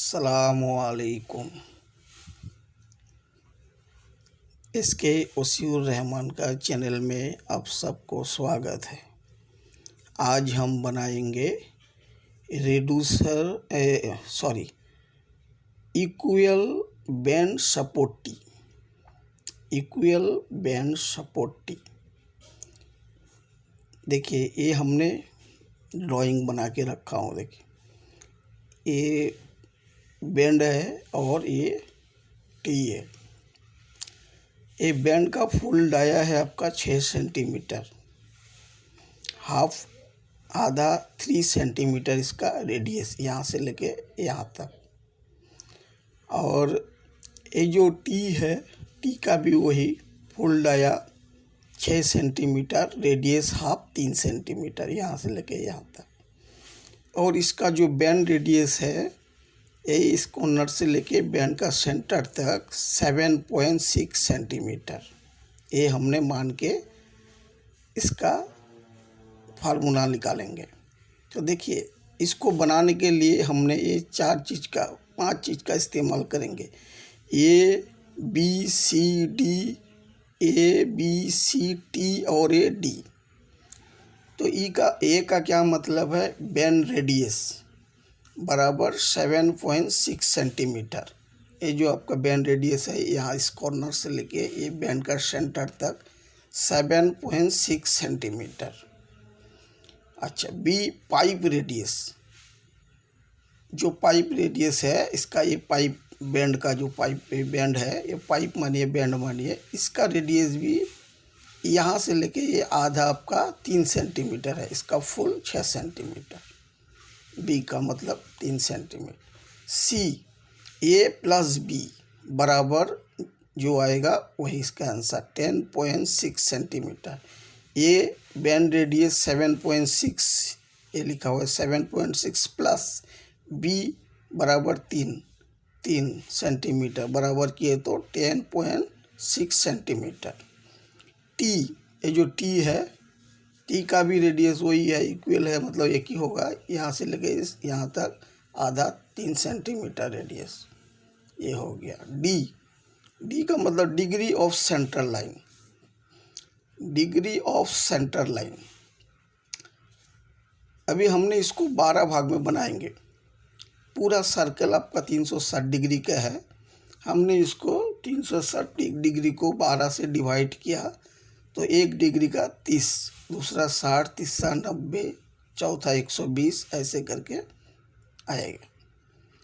अस्सलामुअलैकुम। इसके वसीउर रहमान का चैनल में आप सबको स्वागत है। आज हम बनाएंगे इक्वल बैंड सपोर्ट टी। देखिए, ये हमने ड्राइंग बना के रखा हूँ। देखिए, ये बैंड है और ये टी है। ये बैंड का फुल डाया है आपका 6 सेंटीमीटर, आधा 3 सेंटीमीटर इसका रेडियस, यहाँ से लेके यहाँ तक। और ये जो टी है, टी का भी वही full dia 6 centimetre, radius 3 centimetre, यहाँ से लेके यहाँ तक। और इसका जो बैंड रेडियस है, ये इस कॉर्नर से लेके बैंड का सेंटर तक 7.6 सेंटीमीटर, ये हमने मान के इसका फार्मूला निकालेंगे। तो देखिए, इसको बनाने के लिए हमने ये 5 चीज़ का इस्तेमाल करेंगे। ए बी सी टी और ए डी। तो ए का क्या मतलब है? बैंड रेडियस बराबर 7.6 सेंटीमीटर। ये जो आपका बैंड रेडियस है, यहाँ इस कॉर्नर से लेके ये बैंड का सेंटर तक 7.6 सेंटीमीटर। अच्छा, बी पाइप रेडियस। जो पाइप रेडियस है इसका, ये पाइप बैंड का जो पाइप बैंड है, ये पाइप मानिए, बैंड मानिए, इसका रेडियस भी यहाँ से लेके ये आधा आपका 3 सेंटीमीटर है, इसका फुल 6 सेंटीमीटर। बी का मतलब 3 सेंटीमीटर। सी ए प्लस बी बराबर जो आएगा वही इसका answer 10.6 centimetre. A band radius 7.6, ये लिखा हुआ है 7.6 प्लस बी बराबर 3 सेंटीमीटर, बराबर किए तो 10.6 सेंटीमीटर। टी, ये जो टी है, टी का भी रेडियस वही है, इक्वल है, मतलब एक ही होगा। यहाँ से लेके यहाँ तक आधा 3 सेंटीमीटर रेडियस, ये हो गया। डी का मतलब डिग्री ऑफ सेंटर लाइन। अभी हमने इसको 12 भाग में बनाएंगे। पूरा सर्कल आपका 360 डिग्री का है। हमने इसको 360 डिग्री को 12 से डिवाइड किया तो 1 डिग्री का 30, दूसरा 60, तीसरा 90, चौथा 120, ऐसे करके आएगा।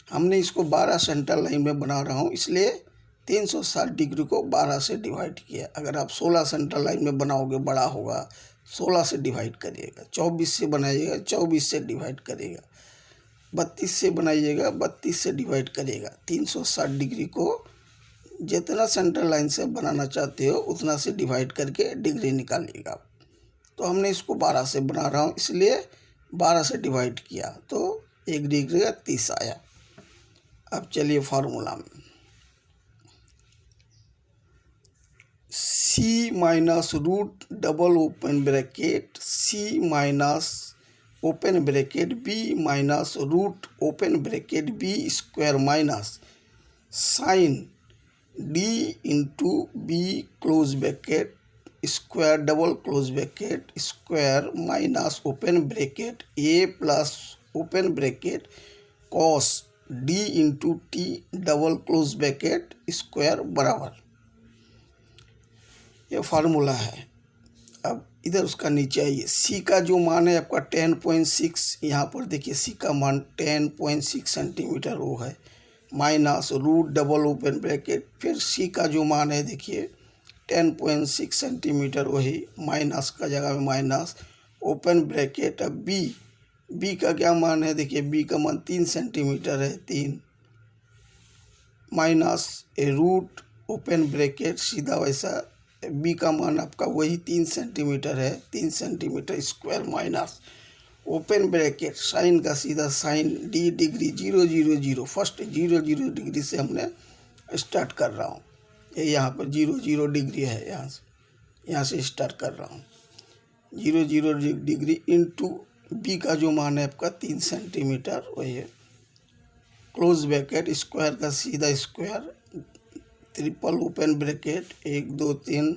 हमने इसको 12 सेंटर लाइन में बना रहा हूँ, इसलिए 360 डिग्री को 12 से डिवाइड किया। अगर आप 16 सेंटर लाइन में बनाओगे, बड़ा होगा, 16 से डिवाइड करिएगा। 24 से बनाइएगा, 24 से डिवाइड करिएगा। 32 से बनाइएगा, 32 से डिवाइड करिएगा। 360 डिग्री को जितना सेंटर लाइन से बनाना चाहते हो उतना से डिवाइड करके डिग्री निकालिएगा। तो हमने इसको 12 से बना रहा हूँ, इसलिए 12 से डिवाइड किया तो 1 डिग्री का 30 आया। अब चलिए फार्मूला में। C minus root double open bracket C minus open bracket B minus root open bracket B square minus sine D into B close bracket square double close bracket square minus open bracket A plus open bracket cos D into T double close bracket square बराबर, ये formula है। अब इधर उसका नीचे आइए। सी का जो मान है आपका 10.6, यहाँ पर देखिए सी का मान 10.6 सेंटीमीटर वो है, minus root double open bracket, फिर सी का जो मान है देखिए 10.6 सेंटीमीटर, वही माइनस का जगह में माइनस ओपन ब्रैकेट। अब बी का क्या मान है? देखिए बी का मान 3 सेंटीमीटर है, 3 माइनस रूट ओपन ब्रैकेट, सीधा वैसा बी का मान आपका वही 3 सेंटीमीटर है, 3 centimetre square minus open bracket sine का सीधा sine D degree 0 0 0, first 0 0 degree से हमने स्टार्ट कर रहा हूँ। ये यहाँ पर 0 0 डिग्री है, यहाँ से स्टार्ट कर रहा हूँ। 0 0 डिग्री इंटू बी का जो मान है आपका 3 सेंटीमीटर, वही है क्लोज ब्रैकेट, स्क्वायर का सीधा square, triple open bracket 1 2 3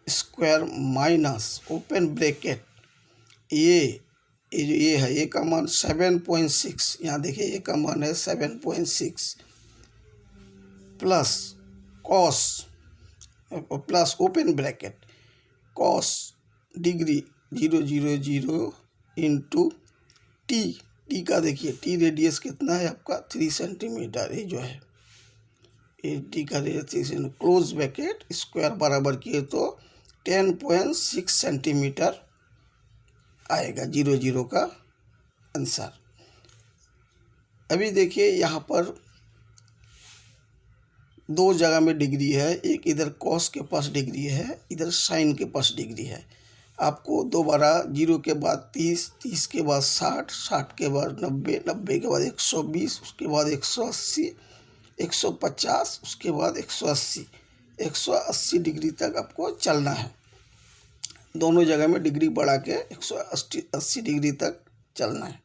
square minus open bracket, ये जो ये है, ये का मान 7.6, यहाँ देखिए ये का मान है 7.6 plus cos plus open bracket cos degree 0.00 into T का देखिए, टी रेडियस कितना है आपका 3 सेंटीमीटर, ये जो है ये टी का radius 3 centimetre, close bracket square बराबर किए तो 10.6 सेंटीमीटर आएगा 0.00 का आंसर। अभी देखिए यहाँ पर दो जगह में डिग्री है, एक इधर कॉस के पास डिग्री है, इधर साइन के पास डिग्री है। आपको दोबारा 0 के बाद 30, 30 के बाद 60, 60 के बाद 90, 90 के बाद 120, उसके बाद 180, 150, उसके बाद 180, 180 डिग्री तक आपको चलना है। दोनों जगह में डिग्री बढ़ा के 180 डिग्री तक चलना है।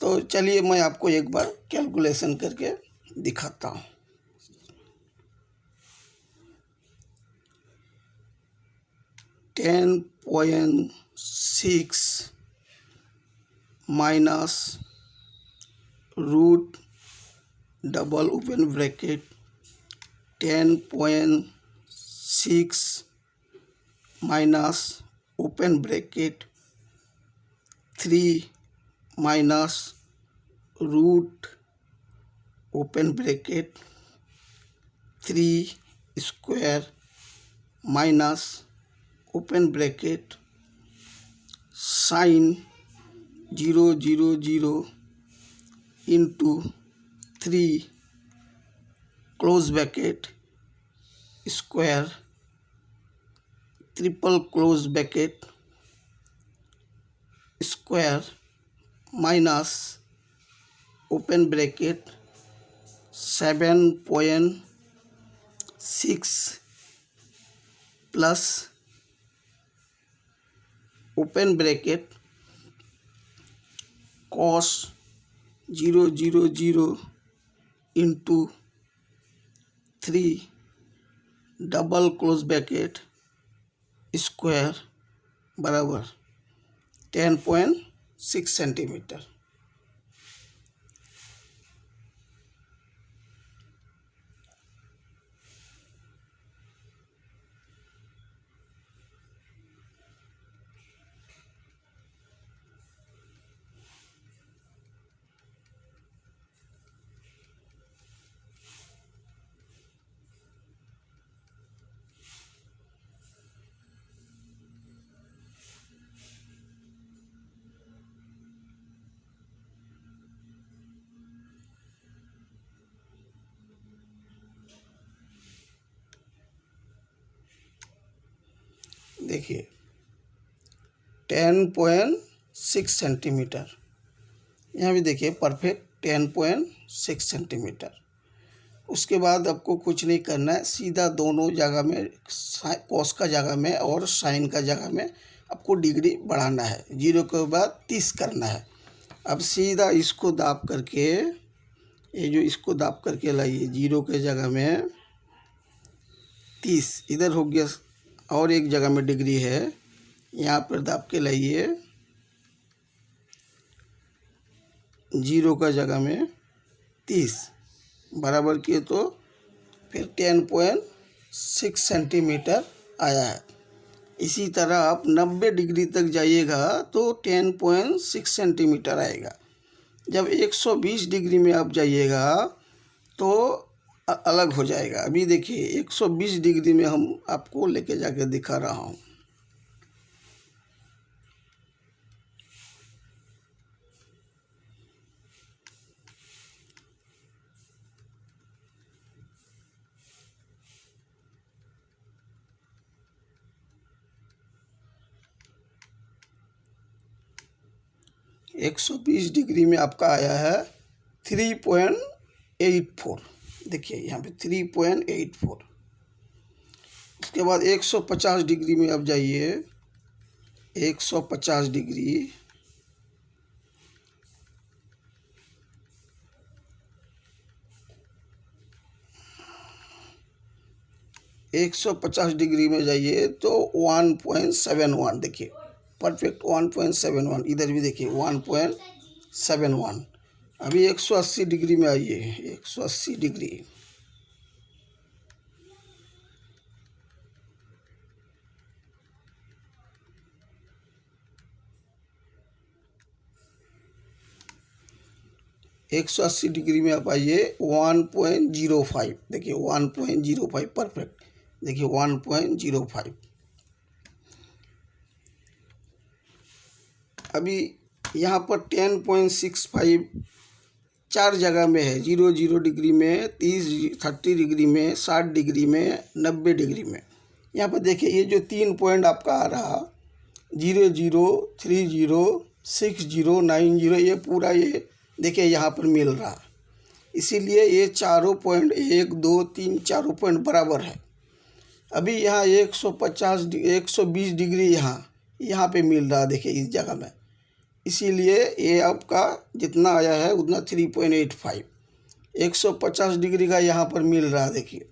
तो चलिए मैं आपको एक बार कैलकुलेशन करके दिखाता हूँ। (10.6 minus root double open bracket 10.6 minus open bracket 3 minus root open bracket 3 square minus open bracket sine 0.00 into 3 close bracket square triple close bracket square minus open bracket 7.6 plus open bracket cos 0.00 into 3 double close bracket square बराबर 10.6 centimetre. देखिए 10.6 centimetre, यहाँ भी देखिए perfect 10.6 centimetre. उसके बाद आपको कुछ नहीं करना है, सीधा दोनों जगह में कॉस का जगह में और साइन का जगह में आपको डिग्री बढ़ाना है। 0 के बाद 30 करना है। अब सीधा इसको दाब करके, ये जो इसको दाब करके लाइए, 0 के जगह में 30 इधर हो गया, और एक जगह में डिग्री है, यहाँ पर दाब के लाइए 0 का जगह में 30 बराबर किए तो फिर 10.6 सेंटीमीटर आया है। इसी तरह आप 90 डिग्री तक जाइएगा तो 10.6 सेंटीमीटर आएगा। जब 120 डिग्री में आप जाइएगा तो अलग हो जाएगा। अभी देखिए 120 डिग्री में हम आपको लेके जाके दिखा रहा हूँ। एक 120 डिग्री में आपका आया है 3.84। देखिए यहाँ पे 3.84। उसके बाद 150 डिग्री में आप जाइए, 150 डिग्री 150 डिग्री में जाइए तो 1.71, देखिए परफेक्ट 1.71। इधर भी देखिए 1.71। अभी 180 डिग्री में आइए, 180 डिग्री। एक 180 डिग्री में आप आइए 1.05, देखिए 1.05 परफेक्ट, देखिए 1.05। अभी यहाँ पर 10.65 चार जगह में है, 00 डिग्री में, 30 डिग्री में, 60 डिग्री में, 90 डिग्री में। यहाँ पर देखिए ये जो 3 पॉइंट आपका आ रहा 00, 30, 60, 90, ये पूरा ये देखिए यहाँ पर मिल रहा। इसीलिए ये चारों पॉइंट 1, 2, 3 चारों पॉइंट बराबर है। अभी यहाँ 120 डिग्री यहाँ पे मिल रहा, देखिए इस जगह में। इसीलिए ये आपका जितना आया है उतना 3.85। 150 डिग्री का यहाँ पर मिल रहा, देखिए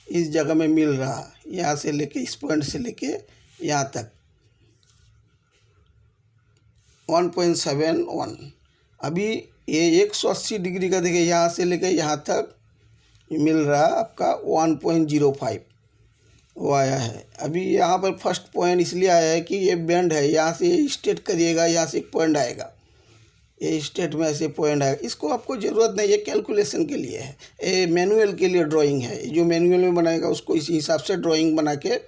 इस जगह में मिल रहा, यहाँ से लेके इस पॉइंट से लेके यहाँ तक 1.71। अभी ये 180 डिग्री का देखिए यहाँ से लेके यहाँ तक मिल रहा आपका 1.05 वो आया है। अभी यहाँ पर फर्स्ट पॉइंट इसलिए आया है कि ये बेंड है, यहाँ से स्ट्रेट करिएगा, यहाँ से एक पॉइंट आएगा, ये स्ट्रेट में ऐसे पॉइंट आएगा। इसको आपको ज़रूरत नहीं है, कैलकुलेशन के लिए है, ये मैनुअल के लिए ड्राइंग है। जो मैनुअल में बनाएगा उसको इसी हिसाब से ड्राइंग बना के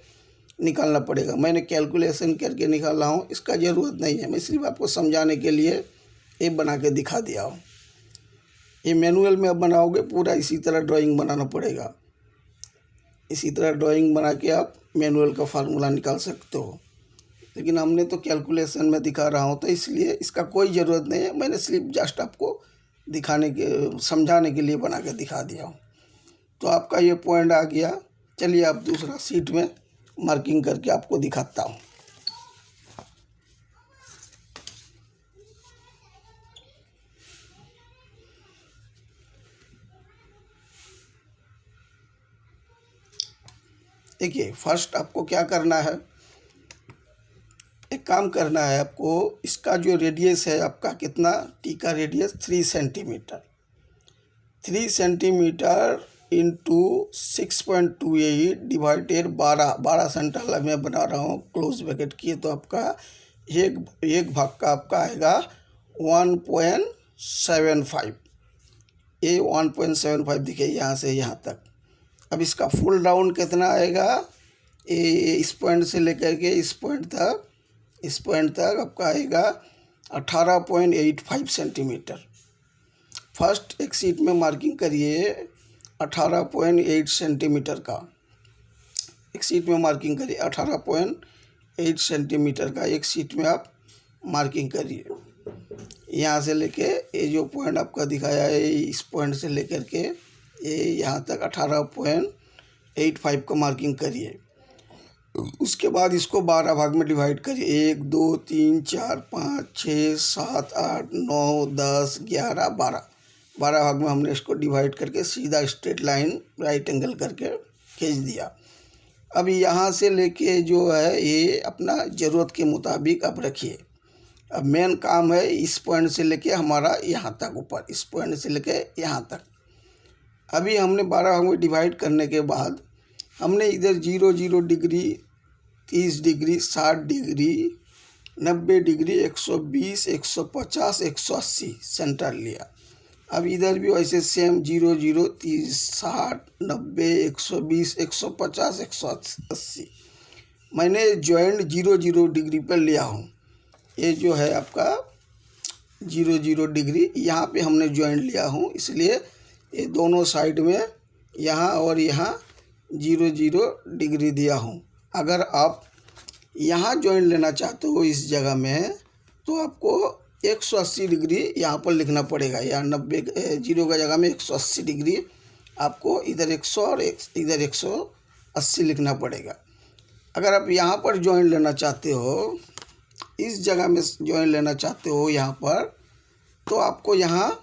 निकालना पड़ेगा। मैंने कैलकुलेशन करके निकाला हूँ, इसका ज़रूरत नहीं है, मैं सिर्फ आपको समझाने के लिए ये बना के दिखा दिया हूँ। ये मैनुअल में आप बनाओगे पूरा इसी तरह ड्राइंग बनाना पड़ेगा। इसी तरह ड्राइंग बना के आप मैनुअल का फार्मूला निकाल सकते हो, लेकिन हमने तो कैलकुलेशन में दिखा रहा हूँ तो इसलिए इसका कोई ज़रूरत नहीं है। मैंने सिर्फ जस्ट आपको दिखाने के समझाने के लिए बना के दिखा दिया हूँ। तो आपका ये पॉइंट आ गया। चलिए आप दूसरा शीट में मार्किंग करके आपको दिखाता हूँ। देखिए फर्स्ट आपको क्या करना है, एक काम करना है आपको। इसका जो रेडियस है आपका कितना, टी का radius 3 centimetre, 3 centimetre into 6.28 divided 12 centimetre मैं बना रहा हूँ क्लोज ब्रैकेट किए, तो आपका एक भाग का आपका आएगा 1.75। ये 1.75 दिखे यहाँ से यहाँ तक। अब इसका फुल राउंड कितना आएगा, ये इस पॉइंट से लेकर के इस पॉइंट तक आपका आएगा 18.85 सेंटीमीटर। फर्स्ट एक शीट में मार्किंग करिए 18.8 सेंटीमीटर का, एक शीट में मार्किंग करिए 18.8 सेंटीमीटर का एक शीट में आप मार्किंग करिए। यहाँ से लेके ये जो पॉइंट आपका दिखाया है इस पॉइंट से लेकर के ये यहाँ तक 18.85 का मार्किंग करिए। उसके बाद इसको 12 भाग में डिवाइड करिए, 1, 2, 3, 4, 5, 6, 7, 8, 9, 10, 11, 12 भाग में हमने इसको डिवाइड करके सीधा स्ट्रेट लाइन राइट एंगल करके खींच दिया। अब यहाँ से लेके जो है ये अपना ज़रूरत के मुताबिक आप रखिए। अब मेन काम है इस पॉइंट से लेके हमारा यहाँ तक ऊपर, इस पॉइंट से लेके यहाँ तक। अभी हमने 12 भाग में डिवाइड करने के बाद हमने इधर 00 degree, 30 degree, 60 degree, 90 degree, 120, 150, 180 centre लिया। अब इधर भी वैसे सेम 00, 30, 60, 90, 120, 150, 180 मैंने जॉइंट 00 डिग्री पर लिया हूँ। ये जो है आपका 00 डिग्री यहाँ पे हमने जॉइंट लिया हूँ, इसलिए ये दोनों साइड में यहाँ और यहाँ 00 डिग्री दिया हूँ। अगर आप यहाँ जॉइंट लेना चाहते हो इस जगह में तो आपको 180 डिग्री यहाँ पर लिखना पड़ेगा, या 90 जीरो का जगह में 180 डिग्री आपको इधर 100 और इधर 180 लिखना पड़ेगा। अगर आप यहाँ पर जॉइंट लेना चाहते हो, इस जगह में जॉइंट लेना चाहते हो यहाँ पर, तो आपको यहाँ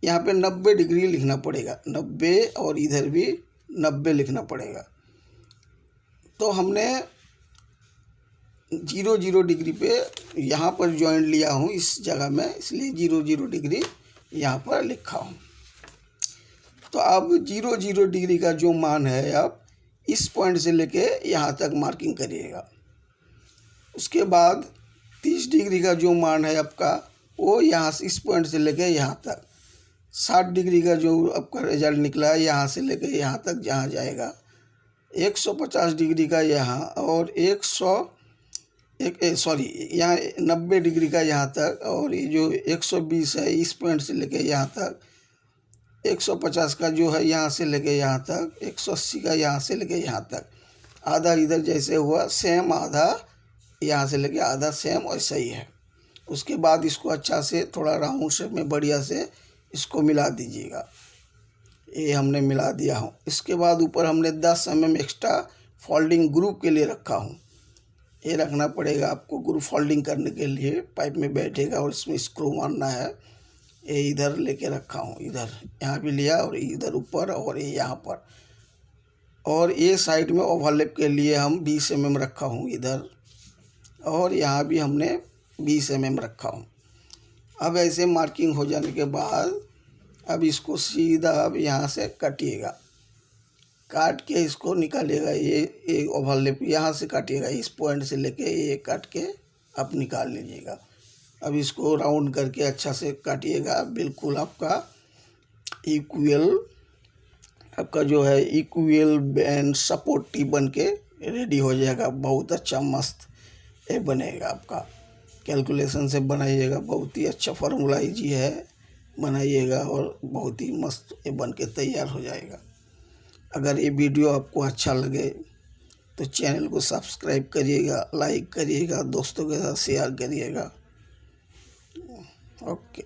पे 90 डिग्री लिखना पड़ेगा, 90, और इधर भी 90 लिखना पड़ेगा। तो हमने 0 डिग्री पे यहाँ पर जॉइंट लिया हूँ इस जगह में, इसलिए 0 डिग्री यहाँ पर लिखा हूँ। तो अब 0 डिग्री का जो मान है आप इस पॉइंट से लेके यहाँ तक मार्किंग करिएगा। उसके बाद 30 डिग्री का जो मान है आपका वो यहाँ से इस पॉइंट से लेके यहाँ तक, 60 डिग्री का जो आपका रिजल्ट निकला है यहाँ से लेके यहाँ तक जहाँ जाएगा, 150 डिग्री का यहाँ और यहाँ 90 डिग्री का यहाँ तक, और ये जो 120 है इस पॉइंट से लेके यहाँ तक, 150 का जो है यहाँ से लेके यहाँ तक, 180 का यहाँ से लेके यहाँ तक, आधा इधर जैसे हुआ सेम आधा यहाँ से लेके आधा सेम वैसा ही है। उसके बाद इसको अच्छा से थोड़ा राउंड शेप में बढ़िया से इसको मिला दीजिएगा। ये हमने मिला दिया हूँ। इसके बाद ऊपर हमने 10 mm एक्स्ट्रा फोल्डिंग ग्रुप के लिए रखा हूँ। ये रखना पड़ेगा आपको ग्रुप फोल्डिंग करने के लिए, पाइप में बैठेगा और इसमें स्क्रू मारना है। ये इधर लेके रखा हूँ, इधर यहाँ भी लिया और इधर ऊपर और ये यहाँ पर, और ये साइड में ओवरलैप के लिए हम 20 mm रखा हूँ इधर, और यहाँ भी हमने 20 mm रखा हूँ। अब ऐसे मार्किंग हो जाने के बाद अब इसको सीधा अब यहाँ से काटिएगा, काट के इसको निकालिएगा। ये ओवरलैप यहाँ से काटिएगा, इस पॉइंट से लेके ये काट के आप निकाल लीजिएगा। अब इसको राउंड करके अच्छा से काटिएगा, बिल्कुल आपका इक्वल, आपका जो है इक्वल बैंड सपोर्टी बन के रेडी हो जाएगा। बहुत अच्छा मस्त ये बनेगा आपका। कैलकुलेशन से बनाइएगा, बहुत ही अच्छा फार्मूला ही है, बनाइएगा और बहुत ही मस्त ये बन के तैयार हो जाएगा। अगर ये वीडियो आपको अच्छा लगे तो चैनल को सब्सक्राइब करिएगा, लाइक करिएगा, दोस्तों के साथ शेयर करिएगा। ओके।